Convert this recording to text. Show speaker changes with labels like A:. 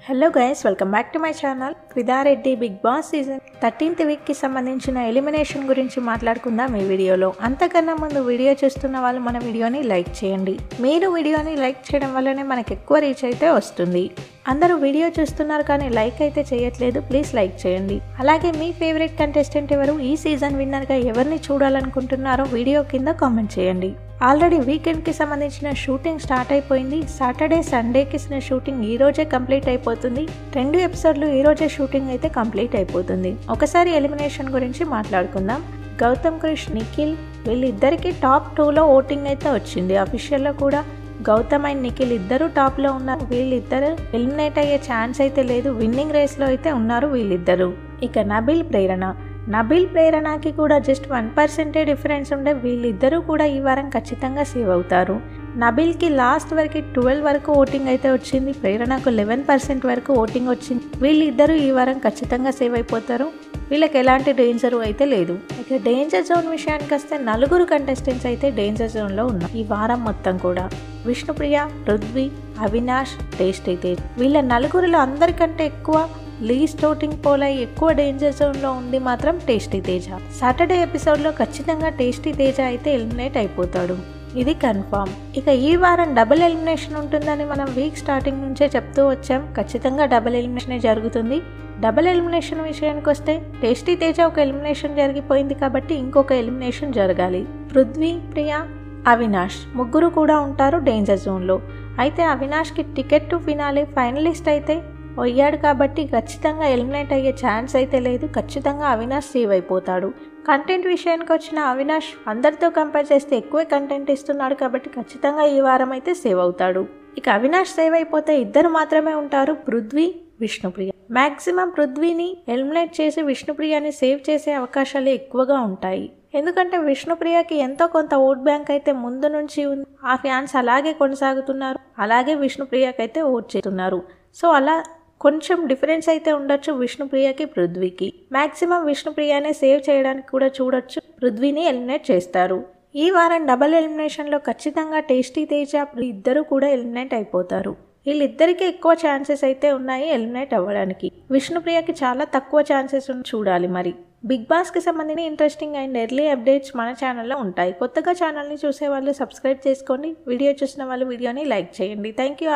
A: Hello guys, welcome back to my channel. ఫిదారెడ్డి Bigg Boss season 13th వీక్కి సంబంధించిన elimination గురించి మాట్లాడుకుందాం ఈ వీడియోలో. అంతకన్నా ముందు వీడియో చూస్తున్న వాళ్ళు మన వీడియోని లైక్ చేయండి. మీరు వీడియోని లైక్ చేయడం వల్లనే మనకు ఎక్కువ రీచ్ అయితే వస్తుంది. అందరూ వీడియో చూస్తున్నారు కానీ లైక్ అయితే చేయట్లేదు, ప్లీజ్ లైక్ చేయండి. అలాగే మీ ఫేవరెట్ కంటెస్టెంట్ ఎవరు, ఈ సీజన్ విన్నర్గా ఎవరిని చూడాలనుకుంటున్నారో వీడియో కింద కామెంట్ చేయండి. ఆల్రెడీ వీకెండ్కి సంబంధించిన షూటింగ్ స్టార్ట్ అయిపోయింది. సాటర్డే సండేకి షూటింగ్ ఈ రోజే కంప్లీట్ అయిపోతుంది. 2 ఎపిసోడ్లు ఈ రోజే షూటింగ్ అయితే కంప్లీట్ అయిపోతుంది. ఒకసారి ఎలిమినేషన్ గురించి మాట్లాడుకుందాం. గౌతమ్ కృష్, నిఖిల్ వీళ్ళిద్దరికి టాప్ 2లో ఓటింగ్ అయితే వచ్చింది. అఫీషియల్లో కూడా గౌతమ్ అండ్ నిఖిల్ ఇద్దరు టాప్లో ఉన్నారు. వీళ్ళిద్దరు ఎలిమినేట్ అయ్యే ఛాన్స్ అయితే లేదు, విన్నింగ్ రేస్లో అయితే ఉన్నారు వీళ్ళిద్దరు. ఇక నబిల్ ప్రేరణకి కూడా జస్ట్ 1% డిఫరెన్స్ ఉండే. వీళ్ళిద్దరూ కూడా ఈ వారం ఖచ్చితంగా సేవ్ అవుతారు. నబిల్కి లాస్ట్ వరకు 12 వరకు ఓటింగ్ అయితే వచ్చింది, ప్రేరణకు 11% వరకు ఓటింగ్ వచ్చింది. వీళ్ళిద్దరూ ఈ వారం ఖచ్చితంగా సేవ్ అయిపోతారు. వీళ్ళకి ఎలాంటి డేంజర్ అయితే లేదు. ఇక డేంజర్ జోన్ విషయానికి వస్తే 4 కంటెస్టెంట్స్ అయితే డేంజర్ జోన్లో ఉన్నారు ఈ వారం మొత్తం కూడా. విష్ణుప్రియ, పృథ్వీ, అవినాష్, టేస్టీ తేజ్. వీళ్ళ 4లో అందరికంటే ఎక్కువ లీస్ట్ ఓటింగ్ పోల్ అయి ఎక్కువ డేంజర్ జోన్లో ఉంది మాత్రం టేస్టీ తేజ. సాటర్డే ఎపిసోడ్లో ఖచ్చితంగా టేస్టీ తేజ అయితే ఎలిమినేట్ అయిపోతాడు, ఇది కన్ఫామ్. ఇక ఈ వారం డబుల్ ఎలిమినేషన్ ఉంటుందని మనం వీక్ స్టార్టింగ్ నుంచే చెప్తూ వచ్చాం. ఖచ్చితంగా డబుల్ ఎలిమినేషన్ జరుగుతుంది. డబుల్ ఎలిమినేషన్ విషయానికి వస్తే టేస్టీ తేజ ఒక ఎలిమినేషన్ జరిగిపోయింది కాబట్టి ఇంకొక ఎలిమినేషన్ జరగాలి. పృథ్వీ, ప్రియా, అవినాష్ ముగ్గురు కూడా ఉంటారు డేంజర్ జోన్లో. అయితే అవినాష్కి టికెట్ టు ఫినాలే ఫైనలిస్ట్ అయితే అయ్యాడు కాబట్టి ఖచ్చితంగా ఎలిమినేట్ అయ్యే ఛాన్స్ అయితే లేదు. ఖచ్చితంగా అవినాష్ సేవ్ అయిపోతాడు. కంటెంట్ విషయానికి వచ్చిన అవినాష్ అందరితో కంపేర్ చేస్తే ఎక్కువ కంటెంట్ ఇస్తున్నాడు కాబట్టి ఖచ్చితంగా ఈ వారం అయితే సేవ్ అవుతాడు. ఇక అవినాష్ సేవ్ అయిపోతే ఇద్దరు మాత్రమే ఉంటారు, పృథ్వీ, విష్ణుప్రియ. మ్యాక్సిమం పృథ్వీని ఎలిమినేట్ చేసి విష్ణుప్రియని సేవ్ చేసే అవకాశాలు ఎక్కువగా ఉంటాయి. ఎందుకంటే విష్ణుప్రియకి ఎంతో కొంత ఓట్ బ్యాంక్ అయితే ముందు నుంచి ఉంది. ఆ ఫ్యాన్స్ అలాగే కొనసాగుతున్నారు, అలాగే విష్ణుప్రియకి అయితే ఓట్ చేస్తున్నారు. సో అలా కొంచెం డిఫరెన్స్ అయితే ఉండొచ్చు విష్ణుప్రియకి, పృథ్వీకి. మ్యాక్సిమం విష్ణుప్రియనే సేవ్ చేయడానికి కూడా చూడొచ్చు, పృథ్వీని ఎలిమినేట్ చేస్తారు. ఈ వారం డబుల్ ఎలిమినేషన్లో ఖచ్చితంగా టేస్టీ తేజ ఇద్దరు కూడా ఎలిమినేట్ అయిపోతారు. వీళ్ళిద్దరికీ ఎక్కువ ఛాన్సెస్ అయితే ఉన్నాయి ఎలిమినేట్ అవ్వడానికి. విష్ణుప్రియకి చాలా తక్కువ ఛాన్సెస్ చూడాలి మరి. బిగ్ బాస్కి సంబంధించిన ఇంట్రెస్టింగ్ అండ్ ఎర్లీ అప్డేట్స్ మన ఛానల్లో ఉంటాయి. కొత్తగా ఛానల్ని చూసే వాళ్ళు సబ్స్క్రైబ్ చేసుకోండి. వీడియో చూసిన వాళ్ళు వీడియోని లైక్ చేయండి. Thank you.